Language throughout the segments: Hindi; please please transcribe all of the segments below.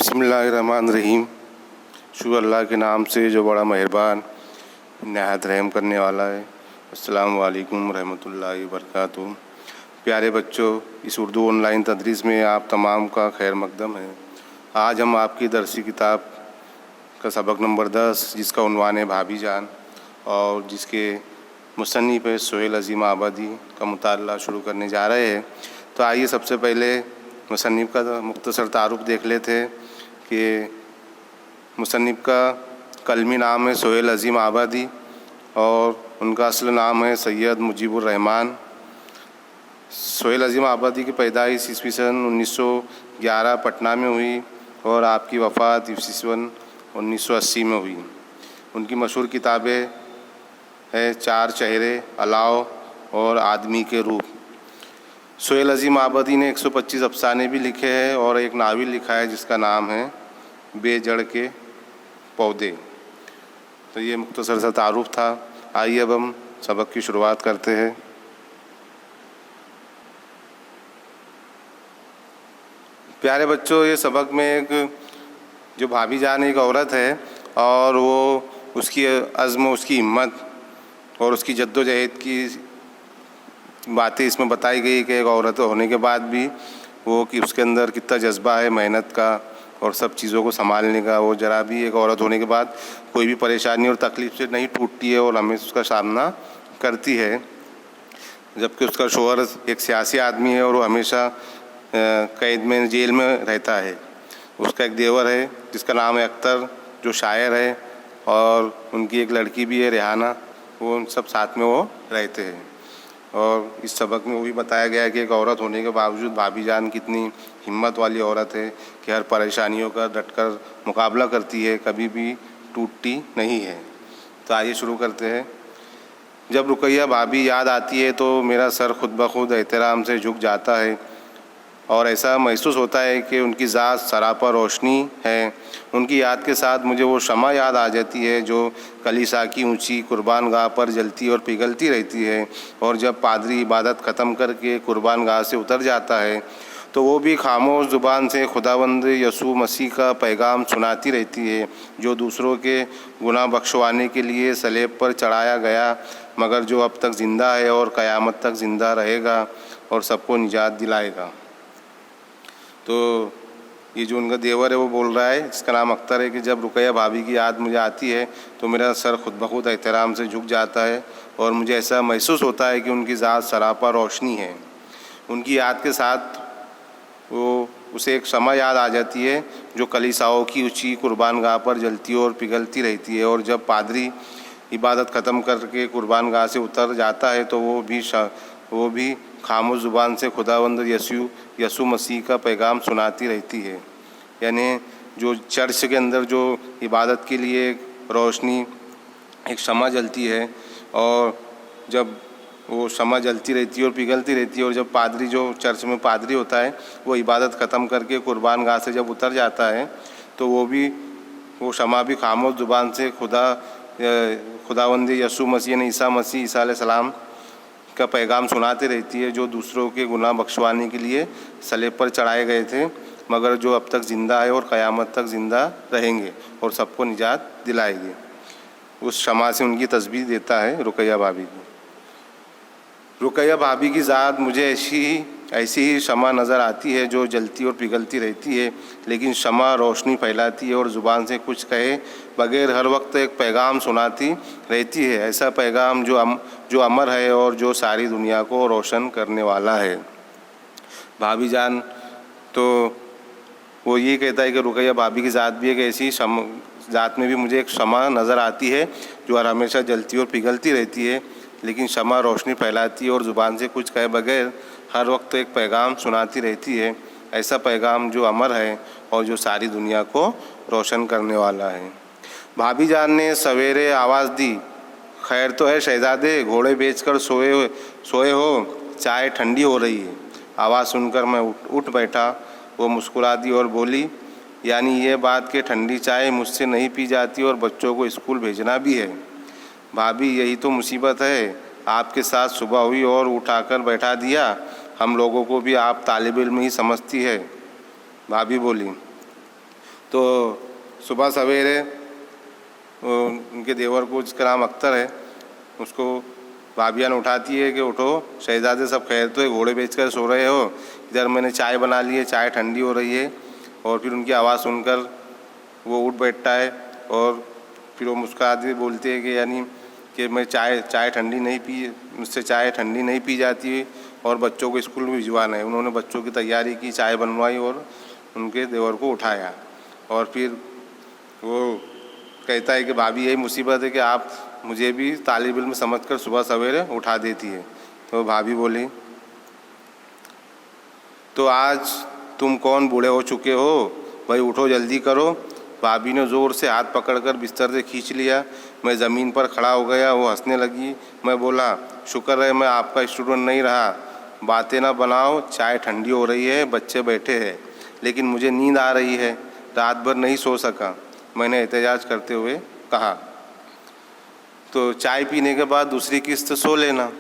बिस्मिल्लाहिर्रहमानिर्रहीम। शुरू अल्लाह के नाम से जो बड़ा मेहरबान नहायत रहम करने वाला है। अस्सलामु अलैकुम रहमतुल्लाहि व बरकातुहू। प्यारे बच्चों, इस उर्दू ऑनलाइन तदरीस में आप तमाम का खैर मकदम है। आज हम आपकी दरसी किताब का सबक नंबर 10, जिसका उन्वान है भाभी जान और जिसके मुसन्निफ़ है सोहेल अज़ीम आबादी का मुताला शुरू करने जा रहे हैं। तो आइए सबसे पहले मुसन्निफ़ का मुख्तसर तारुफ देख लेते हैं कि मुसन्निफ़ का कलमी नाम है सोहेल अज़ीम आबादी और उनका असल नाम है सैयद मुजीबुर रहमान। सोहेल अज़ीम आबादी की पैदाइश ईस्वी सन 1911 पटना में हुई और आपकी वफ़ात ईस्वी सन 1980 में हुई। उनकी मशहूर किताबें है चार चेहरे, अलाव और आदमी के रूप। सोहेल अज़ीम आबादी ने 125 अफसाने भी लिखे हैं और एक नावल लिखा है जिसका नाम है बेजड़ के पौधे। तो ये मुख्तसर सा तारुफ था। आइए अब हम सबक की शुरुआत करते हैं। प्यारे बच्चों, ये सबक में एक जो भाभी जान एक औरत है और वो उसकी अज़्म, उसकी हिम्मत और उसकी जद्दोजहद की बातें इसमें बताई गई कि एक औरत होने के बाद भी वो कि उसके अंदर कितना जज्बा है मेहनत का और सब चीज़ों को संभालने का। वो ज़रा भी एक औरत होने के बाद कोई भी परेशानी और तकलीफ़ से नहीं टूटती है और हमेशा उसका सामना करती है। जबकि उसका शौहर एक सियासी आदमी है और वो हमेशा कैद में, जेल में रहता है। उसका एक देवर है जिसका नाम है अख्तर, जो शायर है, और उनकी एक लड़की भी है रेहाना। वो उन सब साथ में वो रहते हैं। और इस सबक में वो भी बताया गया है कि एक औरत होने के बावजूद भाभी जान कितनी हिम्मत वाली औरत है कि हर परेशानियों का डटकर मुकाबला करती है, कभी भी टूटती नहीं है। तो आइए शुरू करते हैं। जब रुकैया भाभी याद आती है तो मेरा सर खुद ब खुद एहतराम से झुक जाता है और ऐसा महसूस होता है कि उनकी ज़ात सरापा रोशनी है। उनकी याद के साथ मुझे वो शमा याद आ जाती है जो कलीसा की ऊंची कुर्बान गाह पर जलती और पिघलती रहती है। और जब पादरी इबादत ख़त्म करके कुर्बान गाह से उतर जाता है तो वो भी खामोश ज़ुबान से खुदावंद यसू मसीह का पैगाम सुनाती रहती है, जो दूसरों के गुनाह बख्शवाने के लिए सलेब पर चढ़ाया गया, मगर जो अब तक ज़िंदा है और क़यामत तक ज़िंदा रहेगा और सबको निजात दिलाएगा। तो ये जो उनका देवर है वो बोल रहा है, जिसका नाम अख्तर है, कि जब रुकैया भाभी की याद मुझे आती है तो मेरा सर खुद ब खुद एहतराम से झुक जाता है और मुझे ऐसा महसूस होता है कि उनकी ज़ात सरापा रोशनी है। उनकी याद के साथ वो उसे एक शमा याद आ जाती है जो कलीसाओं की ऊंची कुर्बान गाह पर जलती और पिघलती रहती है। और जब पादरी इबादत ख़त्म करके कुर्बान गाह से उतर जाता है तो वो भी खामोश ज़ुबान से खुदावंद यसू मसीह का पैगाम सुनाती रहती है। यानी जो चर्च के अंदर जो इबादत के लिए रोशनी, एक शमा जलती है और जब वो शमा जलती रहती है और पिघलती रहती है और जब पादरी, जो चर्च में पादरी होता है, वो इबादत ख़त्म करके कुर्बान गाह से जब उतर जाता है तो वो शमा भी खामोश ज़ुबान से खुदावंद यसू मसीह ने ईसा अलैहिस्सलाम का पैगाम सुनाती रहती है, जो दूसरों के गुनाह बख्शवाने के लिए सलेब पर चढ़ाए गए थे, मगर जो अब तक ज़िंदा है और क़यामत तक ज़िंदा रहेंगे और सबको निजात दिलाएंगे। उस शमा से उनकी तस्बीह देता है रुकैया भाभी को। रुकैया भाभी की ज़ात मुझे ऐसी ही शमा नज़र आती है जो जलती और पिघलती रहती है, लेकिन शमा रोशनी फैलाती है और ज़ुबान से कुछ कहे बगैर हर वक्त एक पैगाम सुनाती रहती है। ऐसा पैगाम जो अमर है और जो सारी दुनिया को रोशन करने वाला है। भाभी जान तो वो ये कहता है कि रुकैया भाभी की ज़ात भी एक ऐसी ज़ात में भी मुझे एक शमा नज़र आती है जो हर हमेशा जलती और पिघलती रहती है, लेकिन शमा रोशनी फैलाती है और ज़ुबान से कुछ कहे बगैर हर वक्त एक पैगाम सुनाती रहती है। ऐसा पैगाम जो अमर है और जो सारी दुनिया को रोशन करने वाला है। भाभी जान ने सवेरे आवाज़ दी, खैर तो है शहज़ादे, घोड़े बेचकर सोए हो, चाय ठंडी हो रही है। आवाज़ सुनकर मैं उठ बैठा। वो मुस्कुरा दी और बोली, यानी ये बात कि ठंडी चाय मुझसे नहीं पी जाती और बच्चों को स्कूल भेजना भी है। भाभी, यही तो मुसीबत है, आपके साथ सुबह हुई और उठाकर बैठा दिया। हम लोगों को भी आप तालिब इल्म ही समझती है। भाभी बोली, तो सुबह सवेरे उनके देवर को, जिसका नाम अख्तर है, उसको भाभी जान उठाती है कि उठो शहजादे, सब खैर तो है, घोड़े बेचकर सो रहे हो, इधर मैंने चाय बना ली है, चाय ठंडी हो रही है। और फिर उनकी आवाज़ सुनकर वो उठ बैठता है और फिर वो मुस्कुराते हुए बोलते हैं कि यानी कि मैं चाय ठंडी नहीं पी, मुझसे चाय ठंडी नहीं पी जाती और बच्चों को स्कूल में भिजवाना है। उन्होंने बच्चों की तैयारी की, चाय बनवाई और उनके देवर को उठाया। और फिर वो कहता है कि भाभी यही मुसीबत है कि आप मुझे भी तालिब इल्म समझकर सुबह सवेरे उठा देती है। तो भाभी बोली, तो आज तुम कौन बूढ़े हो चुके हो भाई, उठो जल्दी करो। भाभी ने ज़ोर से हाथ पकड़कर बिस्तर से खींच लिया। मैं ज़मीन पर खड़ा हो गया। वो हंसने लगी। मैं बोला, शुक्र है मैं आपका स्टूडेंट नहीं रहा, बातें ना बनाओ, चाय ठंडी हो रही है, बच्चे बैठे हैं, लेकिन मुझे नींद आ रही है, रात भर नहीं सो सका, मैंने एहतजाज करते हुए कहा। तो चाय पीने के बाद दूसरी किस्त सो लेना।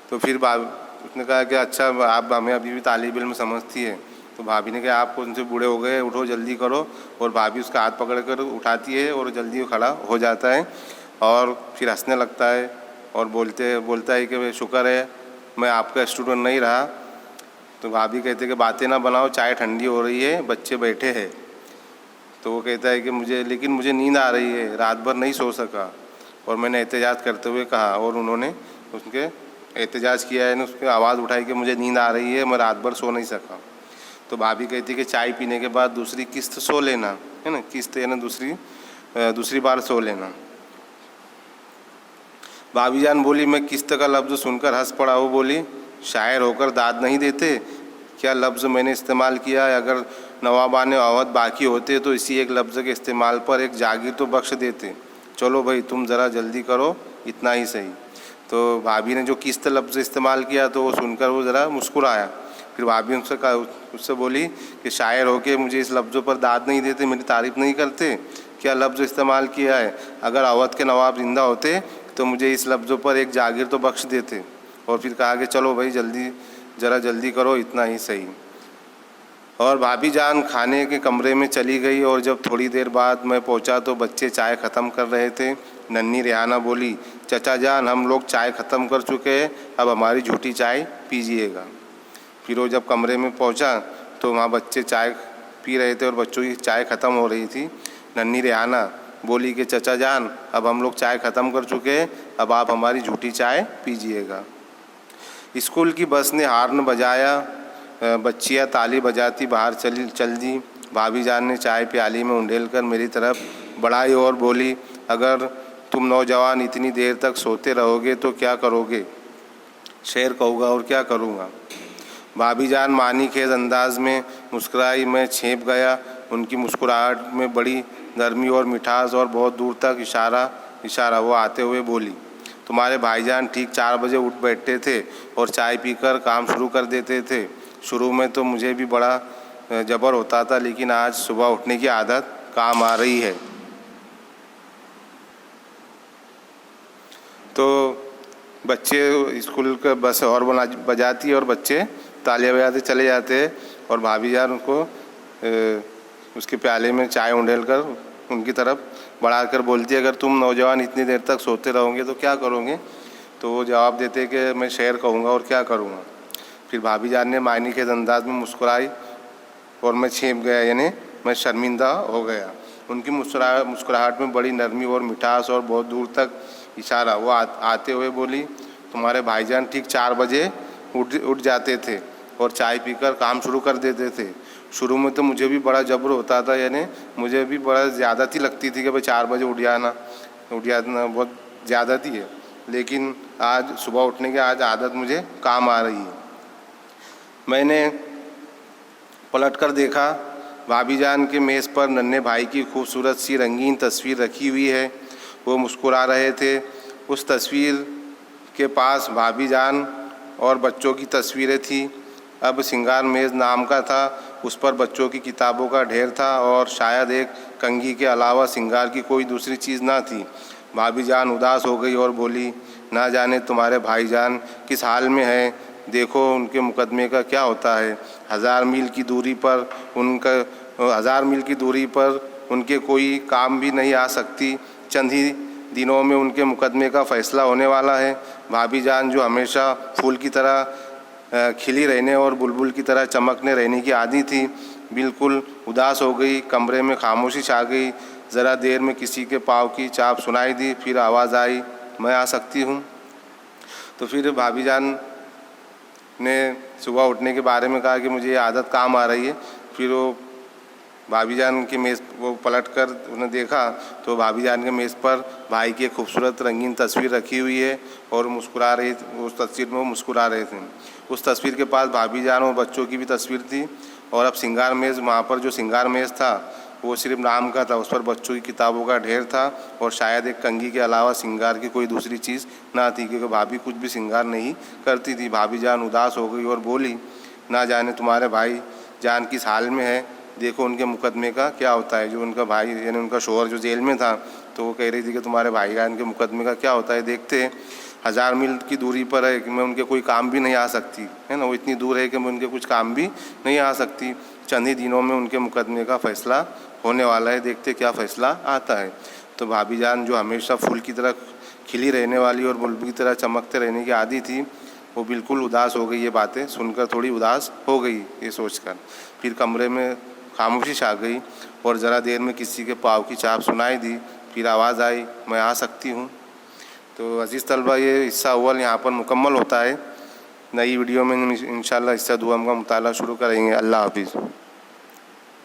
तो फिर उसने कहा कि अच्छा आप हमें अभी भी तालिब इल्म समझती है। तो भाभी ने कहा आप कौन से बूढ़े हो गए, उठो जल्दी करो। और भाभी उसका हाथ पकड़ कर उठाती है और जल्दी खड़ा हो जाता है और फिर हंसने लगता है और बोलता है कि शुक्र है मैं आपका स्टूडेंट नहीं रहा। तो भाभी कहते कि बातें ना बनाओ, चाय ठंडी हो रही है, बच्चे बैठे हैं। तो वो कहता है कि मुझे नींद आ रही है, रात भर नहीं सो सका और मैंने एहतजाज करते हुए कहा। और उन्होंने उसके एहतजाज किया है, उसकी आवाज़ उठाई कि मुझे नींद आ रही है, मैं रात भर सो नहीं सका। तो भाभी कहती कि चाय पीने के बाद दूसरी किस्त सो लेना, है ना, किस्त है ना, दूसरी बार सो लेना। भाभी जान बोली, मैं किस्त का लफ्ज़ सुनकर हंस पड़ा। वो बोली, शायर होकर दाद नहीं देते, क्या लफ्ज़ मैंने इस्तेमाल किया है? अगर नवाबान अवध बाकी होते तो इसी एक लफ्ज़ के इस्तेमाल पर एक जागीर तो बख्श देते। चलो भाई तुम ज़रा जल्दी करो, इतना ही सही। तो भाभी ने जो किस्त लफ्ज़ इस्तेमाल किया तो वो सुनकर वो ज़रा मुस्कुराया। फिर भाभी उससे बोली कि शायर होके मुझे इस लफ्ज़ों पर दाद नहीं देते, मेरी तारीफ़ नहीं करते, क्या लफ्ज़ इस्तेमाल किया है? अगर अवध के नवाब जिंदा होते तो मुझे इस लफ्ज़ों पर एक जागीर तो बख्श देते। और फिर कहा कि चलो भाई ज़रा जल्दी करो, इतना ही सही। और भाभी जान खाने के कमरे में चली गई और जब थोड़ी देर बाद मैं पहुंचा तो बच्चे चाय ख़त्म कर रहे थे। नन्ही रेहाना बोली, चचा जान हम लोग चाय ख़त्म कर चुके हैं, अब हमारी झूठी चाय पीजिएगा। फिर वो जब कमरे में पहुंचा तो वहाँ बच्चे चाय पी रहे थे और बच्चों की चाय ख़त्म हो रही थी। नन्ही रेहाना बोली कि चचा जान अब हम लोग चाय ख़त्म कर चुके हैं, अब आप हमारी झूठी चाय पीजिएगा। स्कूल की बस ने हार्न बजाया, बच्चियाँ ताली बजाती बाहर चल दी। भाभी जान ने चाय प्याली में उंडेल कर मेरी तरफ बढ़ाई और बोली, अगर तुम नौजवान इतनी देर तक सोते रहोगे तो क्या करोगे? शेर कहूँगा और क्या करूँगा। भाभी जान मानी खेज अंदाज में मुस्कुराई। मैं छेप गया उनकी मुस्कुराहट में, बड़ी नरमी और मिठास और बहुत दूर तक इशारा। वो आते हुए बोली, तुम्हारे भाईजान ठीक 4 बजे उठ बैठते थे और चाय पीकर काम शुरू कर देते थे। शुरू में तो मुझे भी बड़ा जबर होता था, लेकिन आज सुबह उठने की आदत काम आ रही है। तो बच्चे स्कूल का बस और बजाती है और बच्चे तालियां बजाते चले जाते हैं और भाभी जान उनको उसके प्याले में चाय उंडेल कर उनकी तरफ बढ़ाकर बोलती है, अगर तुम नौजवान इतनी देर तक सोते रहोगे तो क्या करोगे? तो वो जवाब देते कि मैं शेर कहूँगा और क्या करूँगा। फिर भाभी जान ने मायने के अंदाज में मुस्कुराई और मैं छेप गया, यानी मैं शर्मिंदा हो गया। उनकी मुस्कुराहट में बड़ी नरमी और मिठास और बहुत दूर तक इशारा। वो आते हुए बोली, तुम्हारे भाईजान ठीक 4 बजे उठ जाते थे और चाय पीकर काम शुरू कर देते थे। शुरू में तो मुझे भी बड़ा जबर होता था, यानी मुझे भी बड़ा ज़्यादती लगती थी कि भाई 4 बजे उठ जाना बहुत ज़्यादती है, लेकिन आज सुबह उठने की आज आदत मुझे काम आ रही है। मैंने पलटकर देखा, भाभी जान के मेज़ पर नन्हे भाई की खूबसूरत सी रंगीन तस्वीर रखी हुई है। वो मुस्कुरा रहे थे। उस तस्वीर के पास भाभी जान और बच्चों की तस्वीरें थी। अब सिंगार मेज़ नाम का था, उस पर बच्चों की किताबों का ढेर था और शायद एक कंघी के अलावा सिंगार की कोई दूसरी चीज़ ना थी। भाभी जान उदास हो गई और बोली, ना जाने तुम्हारे भाईजान किस हाल में हैं, देखो उनके मुकदमे का क्या होता है। 1000 मील की दूरी पर 1000 मील की दूरी पर उनके कोई काम भी नहीं आ सकती। चंद ही दिनों में उनके मुकदमे का फ़ैसला होने वाला है। भाभी जान जो हमेशा फूल की तरह खिली रहने और बुलबुल की तरह चमकने रहने की आदी थी, बिल्कुल उदास हो गई। कमरे में खामोशी छा गई। ज़रा देर में किसी के पाँव की चाप सुनाई दी, फिर आवाज़ आई, मैं आ सकती हूँ। तो फिर भाभी जान ने सुबह उठने के बारे में कहा कि मुझे ये आदत काम आ रही है। फिर वो भाभी जान की मेज़ वो पलट कर उन्हें देखा तो भाभी जान के मेज़ पर भाई की एक खूबसूरत रंगीन तस्वीर रखी हुई है और मुस्कुरा रही, उस तस्वीर में वो मुस्कुरा रहे थे। उस तस्वीर के पास भाभी जान और बच्चों की भी तस्वीर थी। और अब श्रृंगार मेज़, वहाँ पर जो श्रृंगार मेज़ था वो सिर्फ नाम का था, उस पर बच्चों की किताबों का ढेर था और शायद एक कंघी के अलावा श्रृंगार की कोई दूसरी चीज़ ना थी, क्योंकि भाभी कुछ भी श्रृंगार नहीं करती थी। भाभी जान उदास हो गई और बोली, ना जाने तुम्हारे भाई जान किस हाल में है, देखो उनके मुकदमे का क्या होता है। जो उनका भाई यानी उनका शोहर जो जेल में था, तो वो कह रही थी कि तुम्हारे भाई जान के मुकदमे का क्या होता है, देखते हैं। 1000 मील की दूरी पर है कि मैं उनके कोई काम भी नहीं आ सकती, है ना, वो इतनी दूर है कि मैं उनके कुछ काम भी नहीं आ सकती। चंद ही दिनों में उनके मुकदमे का फ़ैसला होने वाला है, देखते क्या फ़ैसला आता है। तो भाभी जान जो हमेशा फूल की तरह खिली रहने वाली और बुलबुल की तरह चमकते रहने की आदी थी, वो बिल्कुल उदास हो गई। ये बातें सुनकर थोड़ी उदास हो गई ये सोचकर। फिर कमरे में खामोशी छा गई और ज़रा देर में किसी के पाँव की चाप सुनाई दी, फिर आवाज़ आई, मैं आ सकती हूँ। तो अज़ीज़ तलबा, ये हिस्सा अव्वल यहाँ पर मुकम्मल होता है। नई वीडियो में इंशाल्लाह हिस्सा दुआ का मुताला शुरू करेंगे। अल्लाह हाफिज़।